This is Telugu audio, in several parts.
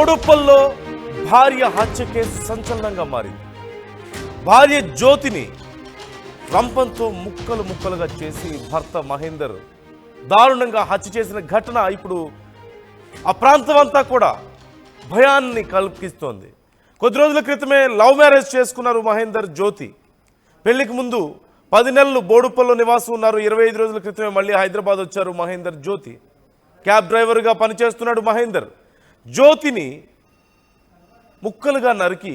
బోడుప్పల్లో భార్య హత్య కేసు సంచలనంగా మారింది. భార్య జ్యోతిని రంపంతో ముక్కలు ముక్కలుగా చేసి భర్త మహేందర్ దారుణంగా హత్య చేసిన ఘటన ఇప్పుడు ఆ ప్రాంతం అంతా కూడా భయాన్ని కల్పిస్తోంది. కొద్ది రోజుల క్రితమే లవ్ మ్యారేజ్ చేసుకున్నారు మహేందర్ జ్యోతి. పెళ్లికి ముందు 10 నెలలు బోడుప్పల్లో నివాసం ఉన్నారు. 25 రోజుల క్రితమే మళ్ళీ హైదరాబాద్ వచ్చారు మహేందర్ జ్యోతి. క్యాబ్ డ్రైవర్గా పనిచేస్తున్నాడు మహేందర్. జ్యోతిని ముక్కలుగా నరికి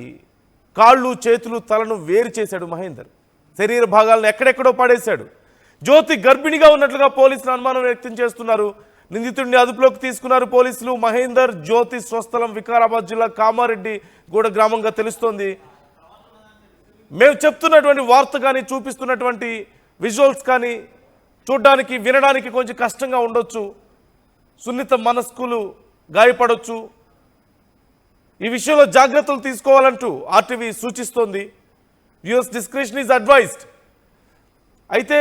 కాళ్ళు చేతులు తలను వేరు చేశాడు మహేందర్. శరీర భాగాలను ఎక్కడెక్కడో పడేశాడు. జ్యోతి గర్భిణిగా ఉన్నట్లుగా పోలీసులు అనుమానం వ్యక్తం చేస్తున్నారు. నిందితుడిని అదుపులోకి తీసుకున్నారు పోలీసులు. మహేందర్ జ్యోతి స్వస్థలం వికారాబాద్ జిల్లా కామారెడ్డి గూడ గ్రామంగా తెలుస్తోంది. మేము చెప్తున్నటువంటి వార్త కానీ చూపిస్తున్నటువంటి విజువల్స్ కానీ చూడడానికి వినడానికి కొంచెం కష్టంగా ఉండొచ్చు. సున్నిత మనస్కులు గాయపడవచ్చు. ఈ విషయంలో జాగ్రత్తలు తీసుకోవాలంటూ ఆర్టీవీ సూచిస్తోంది. Viewers description is advised. అయితే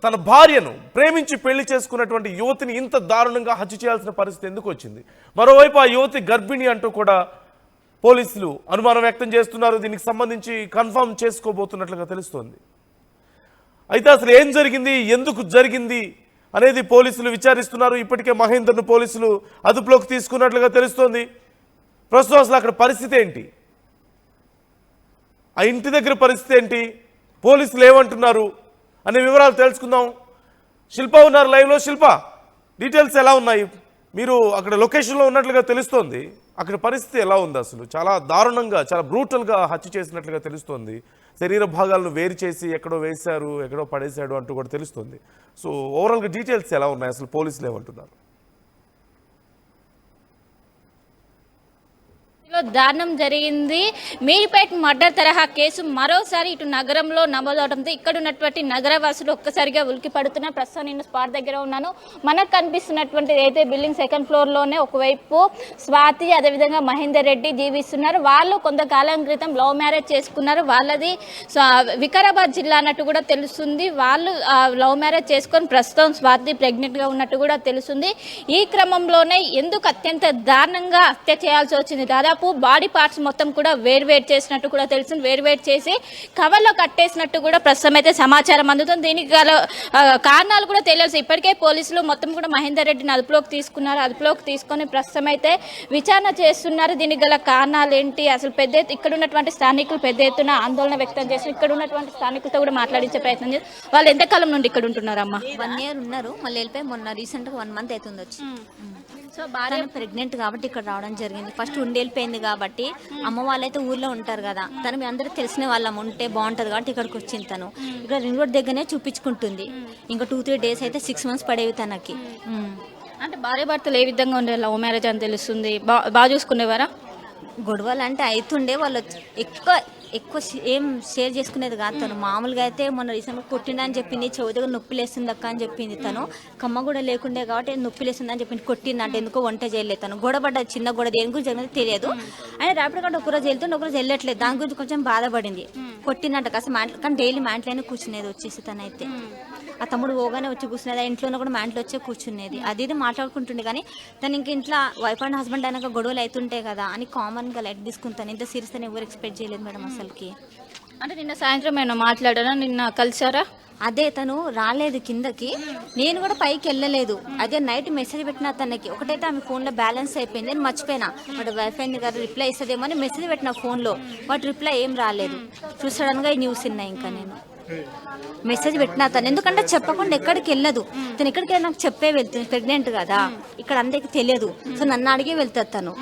తన భార్యను ప్రేమించి పెళ్లి చేసుకున్నటువంటి యువతిని ఇంత దారుణంగా హత్య చేయాల్సిన పరిస్థితి ఎందుకు వచ్చింది? మరోవైపు ఆ యువతి గర్భిణి అంటూ కూడా పోలీసులు అనుమానం వ్యక్తం చేస్తున్నారు. దీనికి సంబంధించి కన్ఫర్మ్ చేసుకోబోతున్నట్లుగా తెలుస్తోంది. అయితే అసలు ఏం జరిగింది, ఎందుకు జరిగింది అనేది పోలీసులు విచారిస్తున్నారు. ఇప్పటికే మహేందర్ను పోలీసులు అదుపులోకి తీసుకున్నట్లుగా తెలుస్తోంది. ప్రస్తుతం అసలు అక్కడ పరిస్థితి ఏంటి, ఆ ఇంటి దగ్గర పరిస్థితి ఏంటి, పోలీసులు ఏమంటున్నారు అనే వివరాలు తెలుసుకుందాం. శిల్ప ఉన్నారు లైవ్లో. శిల్ప, డీటెయిల్స్ ఎలా ఉన్నాయి? మీరు అక్కడ లొకేషన్లో ఉన్నట్లుగా తెలుస్తోంది. అక్కడ పరిస్థితి ఎలా ఉంది? అసలు చాలా దారుణంగా, చాలా బ్రూటల్గా హత్య చేసినట్లుగా తెలుస్తోంది. శరీర భాగాలను వేరు చేసి ఎక్కడో వేశారు, ఎక్కడో పడేశాడు అంటూ కూడా తెలుస్తుంది. సో ఓవరాల్గా డీటెయిల్స్ ఎలా ఉన్నాయి, అసలు పోలీసులు ఏమంటున్నారు? దారుణం జరిగింది. మీర్పేట్ మర్డర్ తరహా కేసు మరోసారి ఇటు నగరంలో నమోదవడంతో ఇక్కడ ఉన్నటువంటి నగరవాసులు ఒక్కసారిగా ఉలికి పడుతున్నారు. ప్రస్తుతం నేను స్పాట్ దగ్గర ఉన్నాను. మనకు కనిపిస్తున్నటువంటి అయితే బిల్డింగ్ సెకండ్ ఫ్లోర్లోనే ఒకవైపు స్వాతి, అదేవిధంగా మహేందర్ రెడ్డి జీవిస్తున్నారు. వాళ్ళు కొంతకాలం క్రితం లవ్ మ్యారేజ్ చేసుకున్నారు. వాళ్ళది వికారాబాద్ జిల్లా అన్నట్టు కూడా తెలుస్తుంది. వాళ్ళు లవ్ మ్యారేజ్ చేసుకొని ప్రస్తుతం స్వాతి ప్రెగ్నెంట్గా ఉన్నట్టు కూడా తెలుస్తుంది. ఈ క్రమంలోనే ఎందుకు అత్యంత దారుణంగా హత్య చేయాల్సి వచ్చింది? దాదాపు బాడీ పార్ట్స్ మొత్తం కూడా వేర్వేరు చేసినట్టు కూడా తెలుస్తుంది. వేర్వేరు చేసి కవర్లో కట్టేసినట్టు కూడా ప్రస్తుతం అయితే సమాచారం అందుతుంది. దీనికి గల కారణాలు కూడా తెలియాల్సి ఇప్పటికే పోలీసులు మొత్తం కూడా మహేందర్ రెడ్డిని అదుపులోకి తీసుకున్నారు. అదుపులోకి తీసుకొని ప్రస్తుతం అయితే విచారణ చేస్తున్నారు. దీనికి గల కారణాలు ఏంటి, అసలు ఇక్కడ ఉన్నటువంటి స్థానికులు పెద్ద ఎత్తున ఆందోళన వ్యక్తం చేస్తున్నారు. ఇక్కడ ఉన్నటువంటి స్థానికులతో కూడా మాట్లాడించే ప్రయత్నం చేస్తారు. వాళ్ళు ఎంతకాలం నుండి ఇక్కడ ఉంటున్నారమ్మా? 1 year ఉన్నారు. మళ్ళీ వెళ్ళిపోయి మొన్న రీసెంట్గా 1 month అవుతుంది వచ్చి. సో భార్య ప్రెగ్నెంట్ కాబట్టి ఇక్కడ రావడం జరిగింది. ఫస్ట్ వెళ్ళిపోయింది కాబట్టి అమ్మ వాళ్ళైతే ఊర్లో ఉంటారు కదా, తను మీ అందరికి తెలిసిన వాళ్ళం ఉంటే బాగుంటుంది కాబట్టి ఇక్కడికి వచ్చింది. తను ఇక్కడ రింగ్ రోడ్ దగ్గరనే చూపించుకుంటుంది. ఇంకా 2-3 days అయితే 6 months పడేవి తనకి. అంటే భార్య భర్తలు ఏ విధంగా ఉండే లవ్ మ్యారేజ్ అని తెలుస్తుంది. బాగా చూసుకునేవారా? గొడవలు అంటే అవుతుండే. వాళ్ళు ఎక్కువ ఏం షేర్ చేసుకునేది కాదు. తను మామూలుగా అయితే మొన్న రీసెంట్గా కొట్టిందని చెప్పింది. చెవి దగ్గర నొప్పి లేస్తుంది అక్క అని చెప్పింది. తను కమ్మ కూడా లేకుండే కాబట్టి నొప్పి లేస్తుంది అని చెప్పింది. కొట్టిందంటే ఎందుకో వంట చేయలేదు. తను గొడవపడ్డ చిన్న గొడవ దేని గురించి జరిగింది తెలియదు. ఆయన ర్యాపిడ్ కంటే ఒకరోజు వెళ్తుంటే ఒకరోజు వెళ్ళట్లేదు. దాని గురించి కొంచెం బాధపడింది. కొట్టిందంట కాస్త కానీ డైలీ మా ఇంట్లోనే కూర్చునేది వచ్చేసి. తనైతే ఆ తమ్ముడు పోగానే వచ్చి కూర్చునేది. ఆ ఇంట్లోనే కూడా మా ఇంట్లో వచ్చే కూర్చునేది. అది ఇది మాట్లాడుకుంటుండే. కానీ తను ఇంక ఇంట్లో వైఫ్ అండ్ హస్బెండ్ అయినాక గొడవలు అవుతుంటాయి కదా అని కామన్గా లైట్ తీసుకుంటాను. ఇంత సీరియస్ అని ఎవరు ఎక్స్పెక్ట్ చేయలేదు మేడం అసలుకి. అంటే నిన్న సాయంత్రం ఏమైనా మాట్లాడారా? నిన్న కలిసారా? అదే తను రాలేదు కిందకి, నేను కూడా పైకి వెళ్ళలేదు. అదే నైట్ మెసేజ్ పెట్టిన తనకి. ఒకటైతే ఆమె ఫోన్లో బ్యాలెన్స్ అయిపోయింది, నేను మర్చిపోయినా. బట్ వైఫై గారు రిప్లై ఇస్తుందేమో అని మెసేజ్ పెట్టిన ఫోన్లో. బట్ రిప్లై ఏం రాలేదు. సడన్గా ఈ న్యూస్ విన్నా. ఇంకా నేను మెసేజ్ పెట్టినా తను, ఎందుకంటే చెప్పకుండా ఎక్కడికి వెళ్ళదు. తను ఎక్కడికి నాకు చెప్పే వెళ్తుంది. ప్రెగ్నెంట్ కదా, ఇక్కడ అందరికి తెలియదు. సో నన్ను అడిగే వెళ్తాను తను.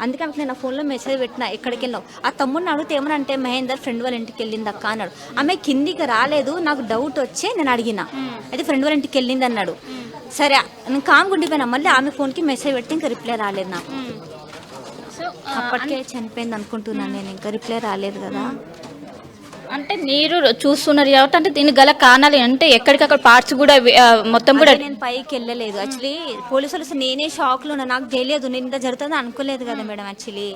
అందుకే ఆమెకు నేను ఆ ఫోన్లో మెసేజ్ పెట్టినా ఎక్కడికి వెళ్ళావు. ఆ తమ్ముడిని అడిగితే ఏమనంటే మహేందర్ ఫ్రెండ్ వాళ్ళ ఇంటికి వెళ్ళింది అక్క అన్నాడు. ఆమె కిందికి రాలేదు, నాకు డౌట్ వచ్చి నేను అడిగిన. అయితే ఫ్రెండ్ వాళ్ళ ఇంటికి వెళ్ళింది అన్నాడు. సరే నేను కామ్ గుండిపోయినా. మళ్ళీ ఆమె ఫోన్కి మెసేజ్ పెట్టి ఇంకా రిప్లై రాలేదు నాకు. సో అప్పటికే చనిపోయింది అనుకుంటున్నాను నేను. ఇంకా రిప్లై రాలేదు కదా. అంటే మీరు చూస్తున్నారు కాబట్టి అంటే దీనికి గల కారణాలు అంటే ఎక్కడికక్కడ పార్ట్స్ కూడా మొత్తం కూడా. నేను పైకి వెళ్ళలేదు యాక్చువల్లీ. పోలీసులు నేనే షాక్లో ఉన్నా. నాకు తెలియదు నేను ఇంత జరుగుతుందో అనుకోలేదు కదా మేడం. యాక్చువల్లీ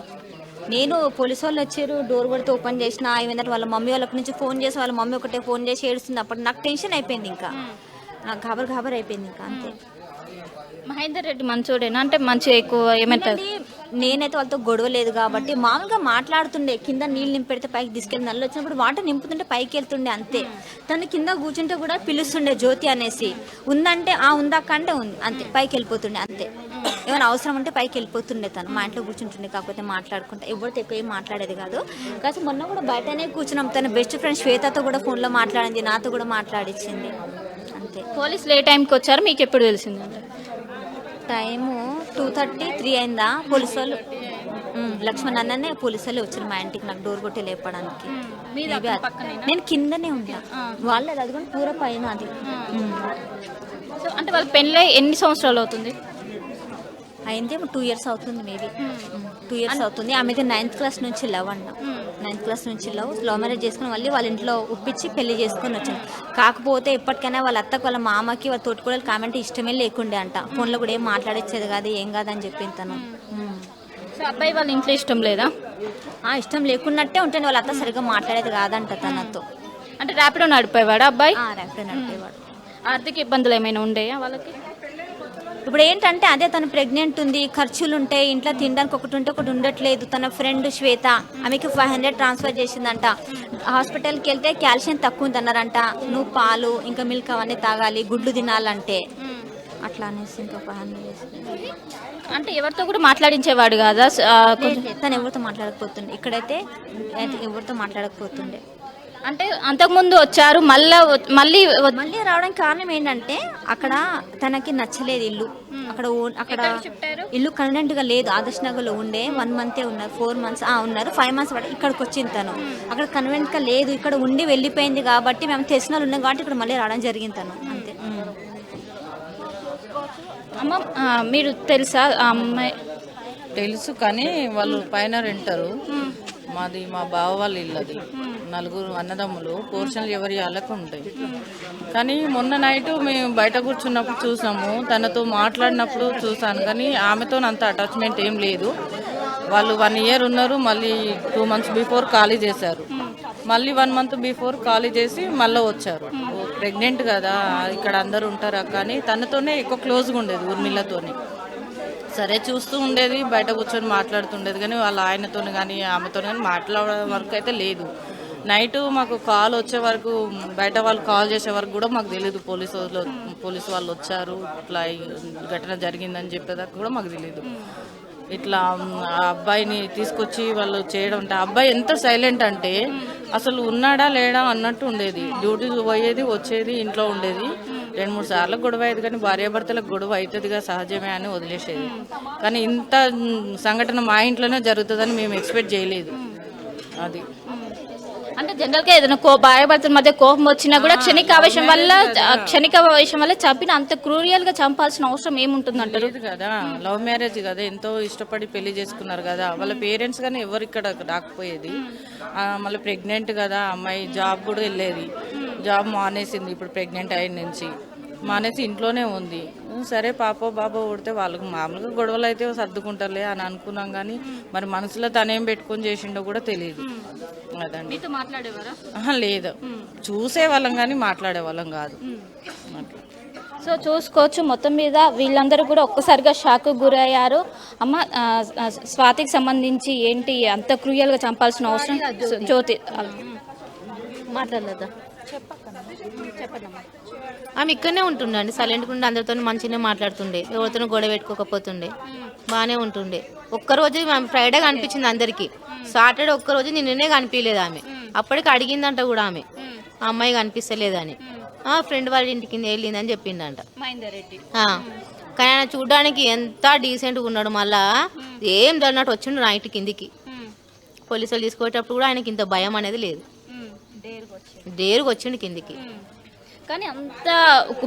నేను పోలీసు వాళ్ళు వచ్చారు, డోర్ కొడితే ఓపెన్ చేసిన. ఏమైందంటే వాళ్ళ మమ్మీ వాళ్ళకి నుంచి ఫోన్ చేసి వాళ్ళ మమ్మీ ఒకటే ఫోన్ చేసి ఏడుస్తుంది. అప్పుడు నాకు టెన్షన్ అయిపోయింది. ఇంకా నాకు గాబర్ అయిపోయింది. ఇంకా అంతే. మహేందర్ రెడ్డి మంచోడేనా? అంటే మంచి ఎక్కువ ఏమంటారు నేనైతే వాళ్ళతో గొడవ లేదు కాబట్టి మామూలుగా మాట్లాడుతుండే. కింద నీళ్ళు నింపెడితే పైకి తీసుకెళ్ళి నల్లు వచ్చినప్పుడు వాటర్ నింపుతుంటే పైకి వెళ్తుండే అంతే. తను కింద కూర్చుంటే కూడా పిలుస్తుండే జ్యోతి అనేసి. ఉందంటే ఉందాక అంటే ఉంది అంతే, పైకి వెళ్ళిపోతుండే అంతే. ఏమైనా అవసరం ఉంటే పైకి వెళ్ళిపోతుండే తను. మా ఇంట్లో కూర్చుంటుండే, కాకపోతే మాట్లాడుకుంటా. ఎవరితో ఎక్కువ ఏం మాట్లాడేది కాదు. కాకపోతే మొన్న కూడా బయటనే కూర్చున్నాం. తన బెస్ట్ ఫ్రెండ్ శ్వేతతో కూడా ఫోన్లో మాట్లాడింది, నాతో కూడా మాట్లాడించింది అంతే. పోలీసులు ఏ టైంకి వచ్చారు మీకు ఎప్పుడు తెలిసింది? టైము 2:30-3 అయిందా. పోలీసు వాళ్ళు లక్ష్మణ్ అన్ననే పోలీసు వాళ్ళు వచ్చారు మా ఇంటికి నాకు డోర్ కొట్టి లేపడానికి. నేను కిందనే ఉంటా, వాళ్ళది అది కూడా పూర పైన అది. అంటే వాళ్ళ పెళ్ళి ఎన్ని సంవత్సరాలు అవుతుంది? అయింది 2 years అవుతుంది, మేబీ 2 years అవుతుంది. ఆమెది 9th class నుంచి లవ్ అంట. 9th class నుంచి లవ్ మ్యారేజ్ చేసుకుని మళ్ళీ వాళ్ళ ఇంట్లో ఒప్పించి పెళ్లి చేసుకొని వచ్చింది. కాకపోతే ఇప్పటికైనా వాళ్ళ అత్తకు వాళ్ళ మామకి వాళ్ళ తోటికోడలు కామెంట్ ఇష్టమే లేకుండే అంట. ఫోన్లో కూడా ఏం మాట్లాడేది కాదు, ఏం కాదని చెప్పింది తను. సో అబ్బాయి వాళ్ళ ఇంట్లో ఇష్టం లేదా? ఇష్టం లేకున్నట్టే ఉంటుంది. వాళ్ళ అత్త సరిగ్గా మాట్లాడేది కాదంట తనతో. అంటే ర్యాపిడో నడిపేవాడు అబ్బాయి? ర్యాపిడో నడిపేవాడు. ఆర్థిక ఇబ్బందులు ఏమైనా ఉండేయా వాళ్ళకి? ఇప్పుడు ఏంటంటే అదే తను ప్రెగ్నెంట్ ఉంది, ఖర్చులు ఉంటాయి, ఇంట్లో తినడానికి ఒకటి ఉంటే ఒకటి ఉండట్లేదు. తన ఫ్రెండ్ శ్వేత ఆమెకి 500 ట్రాన్స్ఫర్ చేసిందంట. హాస్పిటల్కి వెళ్తే కాల్షియం తక్కువ ఉందన్నారంట. నువ్వు పాలు ఇంకా మిల్క్ అవన్నీ తాగాలి, గుడ్లు తినాలంటే అట్లా అనేసి ఇంకా 500 చేసింది. అంటే ఎవరితో కూడా మాట్లాడించేవాడు కాదా? తను ఎవరితో మాట్లాడకపోతుండే, ఇక్కడైతే ఎవరితో మాట్లాడకపోతుండే. అంటే అంతకుముందు వచ్చారు, మళ్ళీ రావడానికి కారణం ఏంటంటే అక్కడ తనకి నచ్చలేదు ఇల్లు. అక్కడ ఇల్లు కన్వీనెంట్ గా లేదు. ఆదర్శ్ నగర్ లో ఉండే 1 month ఉన్నారు, 4 months ఉన్నారు, 5 months ఇక్కడికి వచ్చింది తను. అక్కడ కన్వీనెంట్ గా లేదు, ఇక్కడ ఉండి వెళ్ళిపోయింది కాబట్టి మేము తెలిసిన వాళ్ళు ఉన్నాం కాబట్టి ఇక్కడ మళ్ళీ రావడం జరిగింది తను అంతే. అమ్మ మీరు తెలుసా ఆ అమ్మాయి? తెలుసు, కానీ వాళ్ళు పైన రెంటారు. మాది మా బావ వాళ్ళ ఇల్లు అది. 4 అన్నదమ్ములు, పోర్షన్లు ఎవరి వాళ్ళకు ఉంటాయి. కానీ మొన్న నైట్ మేము బయట కూర్చున్నప్పుడు చూసాము, తనతో మాట్లాడినప్పుడు చూసాను, కానీ ఆమెతో అంత అటాచ్మెంట్ ఏం లేదు. వాళ్ళు 1 year ఉన్నారు, మళ్ళీ 2 months బిఫోర్ ఖాళీ చేశారు. మళ్ళీ 1 month బిఫోర్ ఖాళీ చేసి మళ్ళీ వచ్చారు. ప్రెగ్నెంట్ కదా, ఇక్కడ అందరు ఉంటారు కానీ తనతోనే ఎక్కువ క్లోజ్గా ఉండేది ఊర్మిళ్ళతోనే. సరే చూస్తూ ఉండేది, బయట కూర్చొని మాట్లాడుతుండేది, కానీ వాళ్ళ ఆయనతో కానీ ఆమెతో కానీ మాట్లాడే వరకు అయితే లేదు. నైట్ మాకు కాల్ వచ్చే వరకు, బయట వాళ్ళు కాల్ చేసే వరకు కూడా మాకు తెలియదు పోలీసు వాళ్ళు వచ్చారు, ఇట్లా ఘటన జరిగిందని చెప్పేదాకా కూడా మాకు తెలియదు. ఇట్లా ఆ అబ్బాయిని తీసుకొచ్చి వాళ్ళు చేయడం అంటే, అబ్బాయి ఎంత సైలెంట్ అంటే అసలు ఉన్నాడా లేడా అన్నట్టు ఉండేది. డ్యూటీకి పోయేది వచ్చేది, ఇంట్లో ఉండేది. 2-3 సార్లు గొడవ అయ్యేది, కానీ భార్యాభర్తలకు గొడవ అవుతుందిగా సహజమే అని వదిలేసేది. కానీ ఇంత సంఘటన మా ఇంట్లోనే జరుగుతుందని మేము ఎక్స్పెక్ట్ చేయలేదు. అది అంటే జనరల్గా ఏదైనా భార్యాభర్తల మధ్య కోపం వచ్చినా కూడా క్షణిక ఆవేశం వల్ల చంపిన అంత క్రూరియల్ గా చంపాల్సిన అవసరం ఏముంటుంది అంటారు కదా. లవ్ మ్యారేజ్ కదా, ఎంతో ఇష్టపడి పెళ్లి చేసుకున్నారు కదా. వాళ్ళ పేరెంట్స్ కానీ ఎవరు ఇక్కడ రాకపోయేది. మళ్ళీ ప్రెగ్నెంట్ కదా, అమ్మాయి జాబ్ కూడా వెళ్ళేది. జాబ్ మానేసింది ఇప్పుడు ప్రెగ్నెంట్ అయిన నుంచి. మానేసి ఇంట్లోనే ఉంది. సరే పాపో బాబో ఉడితే వాళ్ళకి మామూలుగా గొడవలు అయితే సర్దుకుంటారులే అని అనుకున్నాం, కానీ మరి మనసులో తనేం పెట్టుకొని చేసిండో కూడా తెలియదు. అదండి. లేదు, చూసేవాళ్ళం కానీ మాట్లాడేవాళ్ళం కాదు. సో చూసుకోవచ్చు, మొత్తం మీద వీళ్ళందరూ కూడా ఒక్కసారిగా షాక్ గురయ్యారు. అమ్మ స్వాతికి సంబంధించి ఏంటి అంత క్రూయల్గా చంపాల్సిన అవసరం? జ్యోతి మాట్లాడలేదా? ఆమె ఇక్కడనే ఉంటుండే, సైలెంట్గా ఉండి అందరితో మంచిగానే మాట్లాడుతుండే, ఎవరితోనూ గొడవ పెట్టుకోకపోతుండే, బాగానే ఉంటుండే. ఒక్కరోజు ఫ్రైడే కనిపించింది అందరికి, సాటర్డే ఒక్కరోజు నిన్ననే కనిపించలేదు ఆమె. అప్పటికి అడిగిందంట కూడా ఆమె, ఆ అమ్మాయి కనిపిస్తలేదని. ఫ్రెండ్ వాళ్ళ ఇంటికి వెళ్ళిందని చెప్పిందంట. కానీ ఆయన చూడడానికి ఎంత డీసెంట్గా ఉన్నాడు, మళ్ళా ఏం జరిగినట్టు వచ్చిండు నైట్ కిందికి. పోలీసులు తీసుకుపోయేటప్పుడు కూడా ఆయనకి ఇంత భయం అనేది లేదు, డేరుగా వచ్చిండు కిందికి. కానీ అంత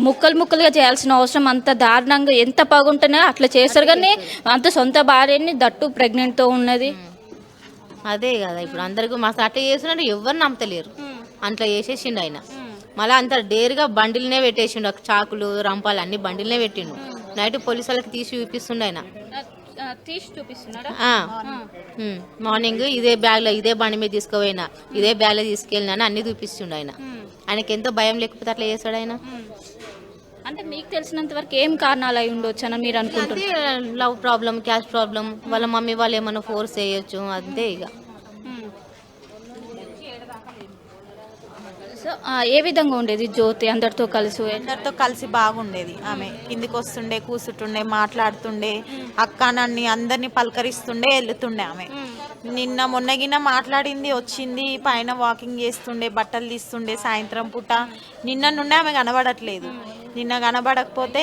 ముక్కలుగా చేయాల్సిన అవసరం, అంత దారుణంగా ఎంత బాగుంటున్నా అట్లా చేస్తారు. కానీ అంత సొంత భార్యని దట్టు ప్రెగ్నెంట్తో ఉన్నది. అదే కదా ఇప్పుడు అందరికి మస్తు అట్లా చేస్తున్నట్టు ఎవరు నమ్మతలేరు. అట్లా చేసేసిండు ఆయన. మళ్ళీ అంత డేరుగా బండిల్నే పెట్టేసిండు, చాకులు రంపాలు అన్ని బండిల్నే పెట్టిండు. నైట్ పోలీసు వాళ్ళకి తీసి చూపిస్తుండు ఆయన. మార్నింగ్ ఇదే బ్యాగ్ లో, ఇదే బండి మీద తీసుకుపోయినా, ఇదే బ్యాగ్ లో తీసుకెళ్ళినా అన్ని చూపిస్తుండు ఆయన. ఆయనకి ఎంతో భయం లేకపోతే అట్లా చేస్తాడు ఆయన. అంటే మీకు తెలిసినంత వరకు ఏం కారణాలు అయి ఉండొచ్చు అని మీరు అనుకుంటున్నారు? అంతే, లవ్ ప్రాబ్లం, క్యాష్ ప్రాబ్లం, వాళ్ళ మమ్మీ వాళ్ళు ఏమైనా ఫోర్స్ చేయొచ్చు, అంతే ఇక. సో ఏ విధంగా ఉండేది జ్యోతి అందరితో కలిసి? అందరితో కలిసి బాగుండేది. ఆమె కిందికి వస్తుండే, కూర్చుంటుండే, మాట్లాడుతుండే, అక్క నన్ను అందరినీ పలకరిస్తుండే, వెళ్తుండే. ఆమె నిన్న మొన్నగిన మాట్లాడింది, వచ్చింది, పైన వాకింగ్ చేస్తుండే, బట్టలు తీస్తుండే సాయంత్రం పూట. నిన్న నుండి ఆమె కనబడట్లేదు. నిన్న కనబడకపోతే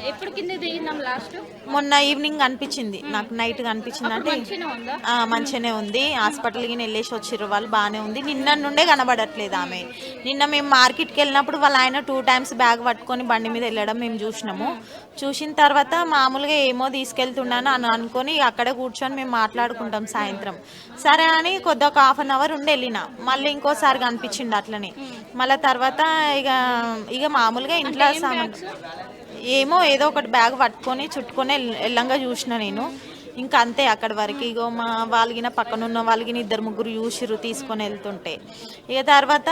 ఎప్పుడు కింద దిగినాం లాస్ట్? మొన్న ఈవినింగ్ కనిపించింది నాకు, నైట్ కనిపించింది. అంటే మంచిగానే ఉంది. హాస్పిటల్కి వెళ్ళేసి వచ్చిర్రు వాళ్ళు, బాగానే ఉంది. నిన్న నుండే కనబడట్లేదు ఆమె. నిన్న మేము మార్కెట్కి వెళ్ళినప్పుడు వాళ్ళ ఆయన 2 times బ్యాగ్ పట్టుకొని బండి మీద వెళ్ళడం మేము చూసినాము. చూసిన తర్వాత మామూలుగా ఏమో తీసుకెళ్తున్నాను అని అనుకొని అక్కడే కూర్చొని మేము మాట్లాడుకుంటాం సాయంత్రం. సరే అని కొద్దిగా ఒక 1/2 hour ఉండి వెళ్ళిన. మళ్ళీ ఇంకోసారి కనిపించింది అట్లనే. మళ్ళీ తర్వాత ఇక మామూలుగా ఇంట్లో ఏమో ఏదో ఒకటి బ్యాగ్ పట్టుకొని చుట్టుకొని వెళ్ళంగా చూసిన నేను. ఇంకా అంతే అక్కడి వరకు. ఇగో మా వాళ్ళగిన పక్కనున్న వాళ్ళగిన 2-3 చూసిర్రు తీసుకొని వెళ్తుంటే. ఇక తర్వాత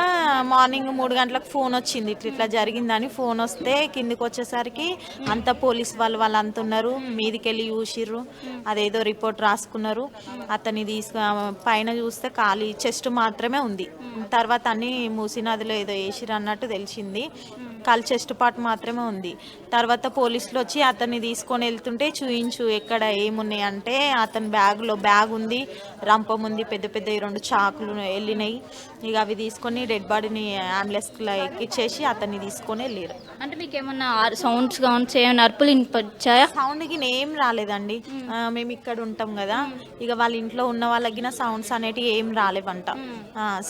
మార్నింగ్ 3 గంటలకు ఫోన్ వచ్చింది, ఇట్లా జరిగిందని. ఫోన్ వస్తే కిందికి వచ్చేసరికి అంత పోలీస్ వాళ్ళు అంత ఉన్నారు. మీదికి వెళ్ళి చూసిర్రు, అదేదో రిపోర్ట్ రాసుకున్నారు. అతన్ని పైన చూస్తే ఖాళీ చెస్ట్ మాత్రమే ఉంది. తర్వాత అన్ని మూసినదిలో ఏదో వేసిర్రు అన్నట్టు తెలిసింది. కాలు చెస్ట్ పార్ట్ మాత్రమే ఉంది. తర్వాత పోలీసులు వచ్చి అతన్ని తీసుకొని వెళ్తుంటే చూయించు ఎక్కడ ఏమున్నాయి అంటే అతని బ్యాగ్లో బ్యాగ్ ఉంది, రంపం ఉంది, పెద్ద పెద్ద 2 చాకులు వెళ్ళినాయి. ఇక అవి తీసుకొని డెడ్ బాడీని అంబులెన్స్లో ఎక్కిచ్చేసి అతన్ని తీసుకొని వెళ్ళారు. అంటే మీకు ఏమన్నా సౌండ్స్ ఏమైనా అర్పులు వినిపించాయా? సౌండ్కి ఏం రాలేదండి. మేము ఇక్కడ ఉంటాం కదా, ఇక వాళ్ళ ఇంట్లో ఉన్న వాళ్ళకి సౌండ్స్ అనేటివి ఏం రాలేవంట.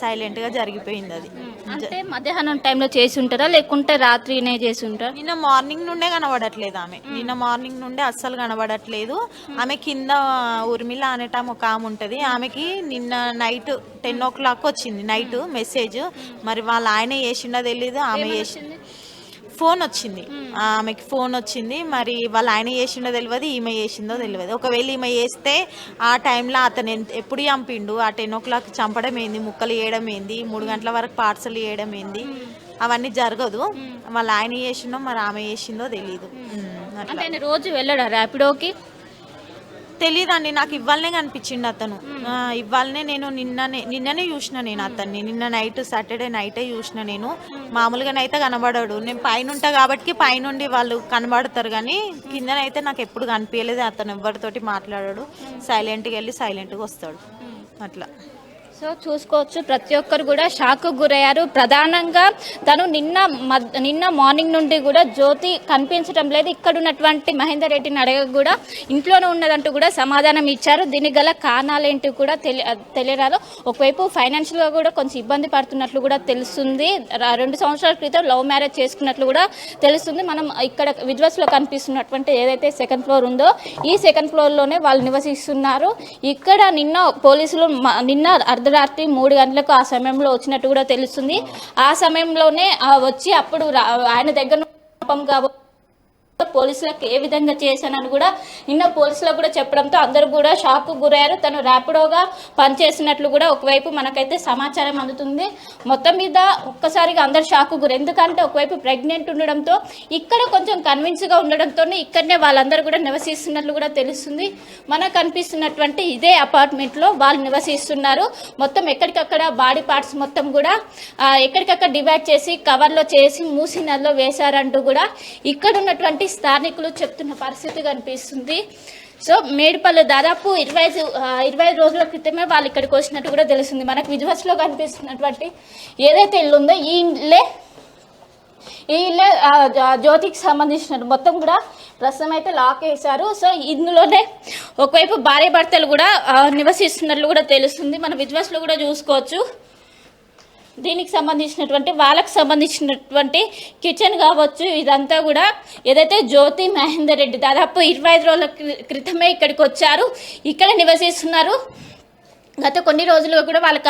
సైలెంట్గా జరిగిపోయింది అది. అంటే మధ్యాహ్నం టైంలో చేసి ఉంటారా లేకుంటే రాత్రినే చేసి ఉంటారా? నిన్న మార్నింగ్ నుండే కనబడట్లేదు ఆమె. నిన్న మార్నింగ్ నుండే అస్సలు కనబడట్లేదు ఆమె. కింద ఉర్మిళ అనేటం ఒక ఆమె ఉంటుంది, ఆమెకి నిన్న నైట్ 10 o'clock వచ్చింది నైట్ మెసేజ్. మరి వాళ్ళ ఆయన చేసిండో తెలీదు, ఆమె చేసింది. ఫోన్ వచ్చింది ఆమెకి, ఫోన్ వచ్చింది. మరి వాళ్ళ ఆయన చేసిండో తెలియదు, ఈమె చేసిందో తెలియదు. ఒకవేళ ఈమె చేస్తే ఆ టైంలో అతను ఎప్పుడు చంపిండు? ఆ 10 o'clock చంపడం ఏంది, ముక్కలు వేయడం ఏంది, 3 గంటల వరకు పార్సల్ వేయడం ఏంది, అవన్నీ జరగదు. వాళ్ళ ఆయన చేసిండో మరి ఆమె చేసిందో తెలీదు. అంటే రోజు వెళ్ళడా ర్యాపిడోకి? తెలీదండి, నాకు ఇవ్వాలనే కనిపించిండు అతను. ఇవ్వాలనే నేను నిన్ననే చూసిన నేను అతన్ని. నిన్న నైట్, సాటర్డే నైటే చూసిన నేను. మామూలుగానైతే కనబడాడు. నేను పైన ఉంటా కాబట్టి పైనుండి వాళ్ళు కనబడతారు, కానీ కిందనైతే నాకు ఎప్పుడు కనిపించలేదు. అతను ఎవరితోటి మాట్లాడాడు, సైలెంట్గా వెళ్ళి సైలెంట్గా వస్తాడు అట్లా. సో చూసుకోవచ్చు, ప్రతి ఒక్కరు కూడా షాక్కు గురయ్యారు. ప్రధానంగా తను నిన్న మార్నింగ్ నుండి కూడా జ్యోతి కనిపించడం లేదు. ఇక్కడ ఉన్నటువంటి మహేందర్ రెడ్డిని అడగ కూడా ఇంట్లోనే ఉన్నదంటూ కూడా సమాధానం ఇచ్చారు. దీనికి గల కారణాలు ఏంటి కూడా తెలియరాదు. ఒకవైపు ఫైనాన్షియల్గా కూడా కొంచెం ఇబ్బంది పడుతున్నట్లు కూడా తెలుస్తుంది. 2 సంవత్సరాల క్రితం లవ్ మ్యారేజ్ చేసుకున్నట్లు కూడా తెలుస్తుంది. మనం ఇక్కడ విజువల్స్లో కనిపిస్తున్నటువంటి ఏదైతే 2nd floor ఉందో ఈ 2nd floorలోనే వాళ్ళు నివసిస్తున్నారు. ఇక్కడ నిన్న పోలీసులు నిన్న అర్ధరాత్రి 3 గంటలకు ఆ సమయంలో వచ్చినట్టు కూడా తెలుస్తుంది. ఆ సమయంలోనే వచ్చి అప్పుడు ఆయన దగ్గర పోలీసులకు ఏ విధంగా చేశానని కూడా నిన్న పోలీసులకు కూడా చెప్పడంతో అందరూ కూడా షాక్కు గురయ్యారు. తను ర్యాపిడోగా పనిచేసినట్లు కూడా ఒకవైపు మనకైతే సమాచారం అందుతుంది. మొత్తం మీద ఒక్కసారిగా అందరు షాక్కు గురు. ఎందుకంటే ఒకవైపు ప్రెగ్నెంట్ ఉండడంతో ఇక్కడ కొంచెం కన్విన్స్గా ఉండడంతో ఇక్కడనే వాళ్ళందరూ కూడా నివసిస్తున్నట్లు కూడా తెలుస్తుంది. మనకు కనిపిస్తున్నటువంటి ఇదే అపార్ట్మెంట్లో వాళ్ళు నివసిస్తున్నారు. మొత్తం ఎక్కడికక్కడ బాడీ పార్ట్స్ మొత్తం కూడా ఎక్కడికక్కడ డివైడ్ చేసి కవర్లో చేసి మూసి నదిలో వేశారంటూ కూడా ఇక్కడ ఉన్నటువంటి స్థానికులు చెప్తున్న పరిస్థితి కనిపిస్తుంది. సో మేడిపల్లి దాదాపు 25 రోజుల క్రితమే వాళ్ళు ఇక్కడికి వచ్చినట్టు కూడా తెలుస్తుంది. మనకు విజువల్స్లో కనిపిస్తున్నటువంటి ఏదైతే ఇల్లు ఉందో ఈ ఇల్లే జ్యోతికి సంబంధించిన మొత్తం కూడా ప్రస్తుతం అయితే లాక్ వేశారు. సో ఇందులోనే ఒకవైపు భార్య భర్తలు కూడా నివసిస్తున్నట్లు కూడా తెలుస్తుంది. మన విజువల్స్లో కూడా చూసుకోవచ్చు. దీనికి సంబంధించినటువంటి వాళ్ళకి సంబంధించినటువంటి కిచెన్ కావచ్చు, ఇదంతా కూడా ఏదైతే జ్యోతి మహేందర్ రెడ్డి దాదాపు 25 రోజుల క్రితమే ఇక్కడికి వచ్చారు, ఇక్కడ నివసిస్తున్నారు. గత కొన్ని రోజులుగా కూడా వాళ్ళకి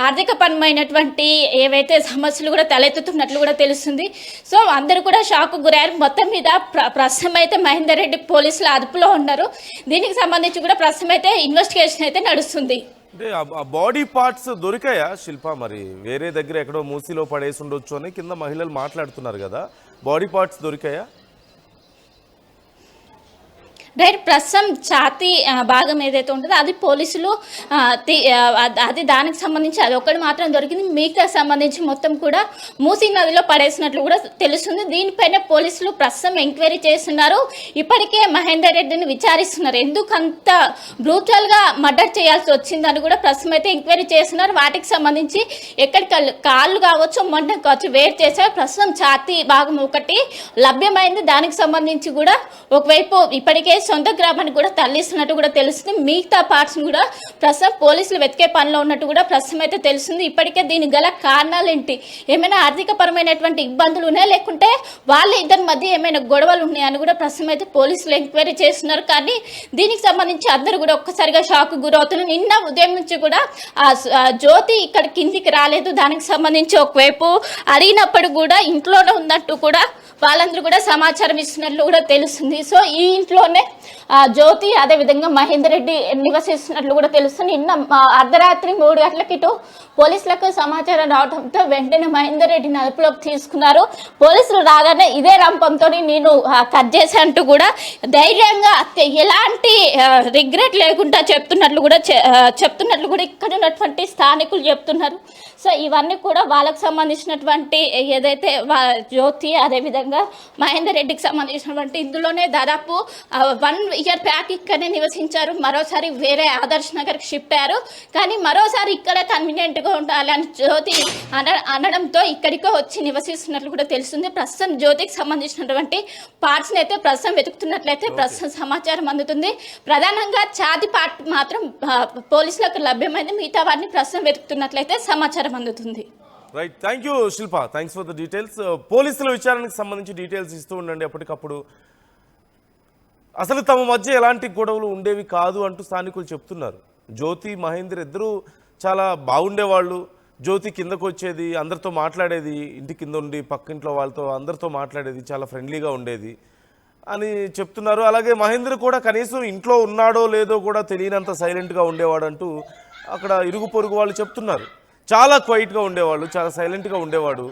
ఆర్థికపరమైనటువంటి ఏవైతే సమస్యలు కూడా తలెత్తుతున్నట్లు కూడా తెలుస్తుంది. సో అందరూ కూడా షాక్ గురయ్యారు. మొత్తం మీద ప్రస్తుతం అయితే మహేందర్ రెడ్డి పోలీసుల అదుపులో ఉన్నారు. దీనికి సంబంధించి కూడా ప్రస్తుతం అయితే ఇన్వెస్టిగేషన్ అయితే నడుస్తుంది. అంటే ఆ బాడీ పార్ట్స్ దొరికాయా శిల్ప? మరి వేరే దగ్గర ఎక్కడో మూసీలో పడేసి ఉండొచ్చు అని కింద మహిళలు మాట్లాడుతున్నారు కదా, బాడీ పార్ట్స్ దొరికాయా? రైట్, ప్రస్తుతం ఛాతీ భాగం ఏదైతే ఉంటుందో అది పోలీసులు అది దానికి సంబంధించి అది ఒక్కటి మాత్రం దొరికింది. మిగతా సంబంధించి మొత్తం కూడా మూసీ నదిలో పడేసినట్లు కూడా తెలుస్తుంది. దీనిపైన పోలీసులు ప్రస్తుతం ఎంక్వైరీ చేస్తున్నారు. ఇప్పటికే మహేందర్ రెడ్డిని విచారిస్తున్నారు. ఎందుకంత బ్రూటల్గా మర్డర్ చేయాల్సి వచ్చిందని కూడా ప్రస్తుతం అయితే ఎంక్వైరీ చేస్తున్నారు. వాటికి సంబంధించి ఎక్కడి కాళ్ళు కావచ్చు, మొండం కావచ్చు వేరు చేశారు. ప్రస్తుతం ఛాతీ భాగం ఒకటి లభ్యమైంది. దానికి సంబంధించి కూడా ఒకవైపు ఇప్పటికే సొంత గ్రామానికి కూడా తరలిస్తున్నట్టు కూడా తెలుస్తుంది. మిగతా పార్ట్స్ కూడా ప్రస్తుతం పోలీసులు వెతికే పనిలో ఉన్నట్టు కూడా ప్రస్తుతం అయితే తెలుస్తుంది. ఇప్పటికే దీనికి గల కారణాలు ఏంటి, ఏమైనా ఆర్థిక పరమైనటువంటి ఇబ్బందులు ఉన్నాయా, లేకుంటే వాళ్ళ ఇద్దరి మధ్య ఏమైనా గొడవలు ఉన్నాయని కూడా ప్రస్తుతం అయితే పోలీసులు ఎంక్వైరీ చేస్తున్నారు. కానీ దీనికి సంబంధించి అందరూ కూడా ఒక్కసారిగా షాక్ గురవుతున్నారు. నిన్న ఉదయం నుంచి కూడా జ్యోతి ఇక్కడ కిందికి రాలేదు. దానికి సంబంధించి ఒకవైపు అడిగినప్పుడు కూడా ఇంట్లోనే ఉన్నట్టు కూడా వాళ్ళందరూ కూడా సమాచారం ఇస్తున్నట్లు కూడా తెలుస్తుంది. సో ఈ ఇంట్లోనే జ్యోతి అదేవిధంగా మహేందర్ రెడ్డి నివసిస్తున్నట్లు కూడా తెలుస్తుంది. నిన్న అర్ధరాత్రి 3 గంటలకి ఇటు పోలీసులకు సమాచారం రావడంతో వెంటనే మహేందర్ రెడ్డిని అదుపులోకి తీసుకున్నారు. పోలీసులు రాగానే ఇదే రంపంతో నేను కట్ చేశానంటూ కూడా ధైర్యంగా ఎలాంటి రిగ్రెట్ లేకుండా చెప్తున్నట్లు కూడా ఇక్కడ ఉన్నటువంటి స్థానికులు చెప్తున్నారు. సో ఇవన్నీ కూడా వాళ్ళకు సంబంధించినటువంటి ఏదైతే జ్యోతి అదేవిధంగా మహేందర్ రెడ్డికి సంబంధించినటువంటి ఇందులోనే దాదాపు 1 ఇయర్ బ్యాక్ ఇక్కడనే నివసించారు. మరోసారి వేరే ఆదర్శ్ నగర్కి షిఫ్ట్ అయ్యారు. కానీ మరోసారి ఇక్కడ కన్వీనియంట్గా ఉండాలని జ్యోతి అనడంతో ఇక్కడికి వచ్చి నివసిస్తున్నట్లు కూడా తెలుస్తుంది. ప్రస్తుతం జ్యోతికి సంబంధించినటువంటి పార్ట్స్ని అయితే ప్రస్తుతం వెతుకుతున్నట్లయితే ప్రస్తుతం సమాచారం అందుతుంది. ప్రధానంగా ఛాతీ పార్ట్ మాత్రం పోలీసులకు లభ్యమైంది. మిగతా వారిని ప్రస్తుతం వెతుకుతున్నట్లయితే సమాచారం అందుతుంది. Right, thank you Shilpa, thanks for the details. పోలీసుల విచారణకు సంబంధించి డీటెయిల్స్ ఇస్తూ ఉండండి ఎప్పటికప్పుడు. అసలు తమ మధ్య ఎలాంటి గొడవలు ఉండేవి కాదు అంటూ స్థానికులు చెప్తున్నారు. జ్యోతి మహేందర్ ఇద్దరూ చాలా బాగుండేవాళ్ళు. జ్యోతి కిందకు వచ్చేది, అందరితో మాట్లాడేది, ఇంటి కింద ఉండి పక్కింట్లో వాళ్ళతో అందరితో మాట్లాడేది, చాలా ఫ్రెండ్లీగా ఉండేది అని చెప్తున్నారు. అలాగే మహేందర్ కూడా కనీసం ఇంట్లో ఉన్నాడో లేదో కూడా తెలియనంత సైలెంట్గా ఉండేవాడంటూ అక్కడ ఇరుగు పొరుగు వాళ్ళు చెప్తున్నారు. చాలా క్వైట్గా ఉండేవాళ్ళు, చాలా సైలెంట్గా ఉండేవాడు,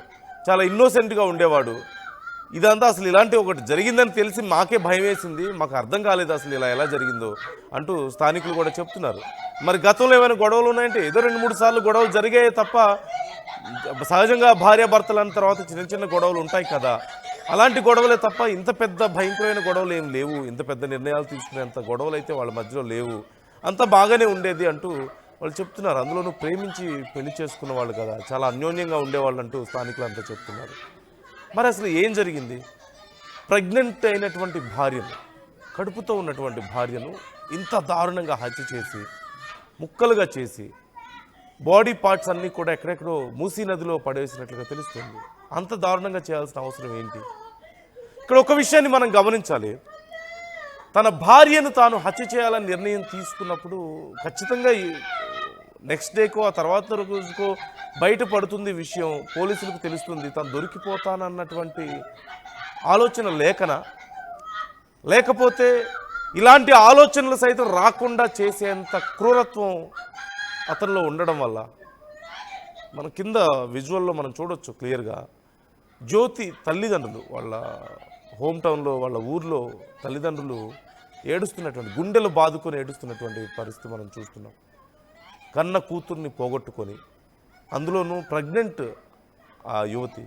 చాలా ఇన్నోసెంట్గా ఉండేవాడు. ఇదంతా అసలు ఇలాంటి ఒకటి జరిగిందని తెలిసి మాకే భయం వేసింది, మాకు అర్థం కాలేదు అసలు ఇలా ఎలా జరిగిందో అంటూ స్థానికులు కూడా చెప్తున్నారు. మరి గతంలో ఏమైనా గొడవలు ఉన్నాయంటే ఏదో 2-3 సార్లు గొడవలు జరిగాయి తప్ప, సహజంగా భార్యాభర్తలు అన్న తర్వాత చిన్న చిన్న గొడవలు ఉంటాయి కదా, అలాంటి గొడవలే తప్ప ఇంత పెద్ద భయంకరమైన గొడవలు ఏం లేవు. ఇంత పెద్ద నిర్ణయాలు తీసుకునేంత గొడవలు అయితే వాళ్ళ మధ్యలో లేవు, అంతా బాగానే ఉండేది అంటూ వాళ్ళు చెప్తున్నారు. అందులోనూ ప్రేమించి పెళ్లి చేసుకున్న వాళ్ళు కదా, చాలా అన్యోన్యంగా ఉండేవాళ్ళు అంటూ స్థానికులు అంతా చెప్తున్నారు. మరి అసలు ఏం జరిగింది? ప్రెగ్నెంట్ అయినటువంటి భార్యను, కడుపుతో ఉన్నటువంటి భార్యను ఇంత దారుణంగా హత్య చేసి ముక్కలుగా చేసి బాడీ పార్ట్స్ అన్నీ కూడా ఎక్కడెక్కడో మూసీ నదిలో పడేసినట్లుగా తెలుస్తుంది. అంత దారుణంగా చేయాల్సిన అవసరం ఏంటి? ఇక్కడ ఒక విషయాన్ని మనం గమనించాలి. తన భార్యను తాను హత్య చేయాలని నిర్ణయం తీసుకున్నప్పుడు ఖచ్చితంగా నెక్స్ట్ డేకో ఆ తర్వాత రోజుకో బయటపడుతుంది విషయం, పోలీసులకు తెలుస్తుంది, తను దొరికిపోతానన్నటువంటి ఆలోచన లేకపోతే ఇలాంటి ఆలోచనలు సైతం రాకుండా చేసేంత క్రూరత్వం అతనిలో ఉండడం వల్ల మన కింద విజువల్లో మనం చూడొచ్చు క్లియర్గా. జ్యోతి తల్లిదండ్రులు వాళ్ళ హోమ్ టౌన్లో, వాళ్ళ ఊర్లో తల్లిదండ్రులు ఏడుస్తున్నటువంటి, గుండెలు బాదుకొని ఏడుస్తున్నటువంటి పరిస్థితి మనం చూస్తున్నాం. కన్న కూతుర్ని పోగొట్టుకొని, అందులోనూ ప్రెగ్నెంట్ ఆ యువతి,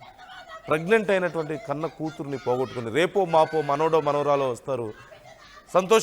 ప్రెగ్నెంట్ అయినటువంటి కన్న కూతుర్ని పోగొట్టుకొని రేపో మాపో మనోడో మనోరాలో వస్తారు, సంతోషంగా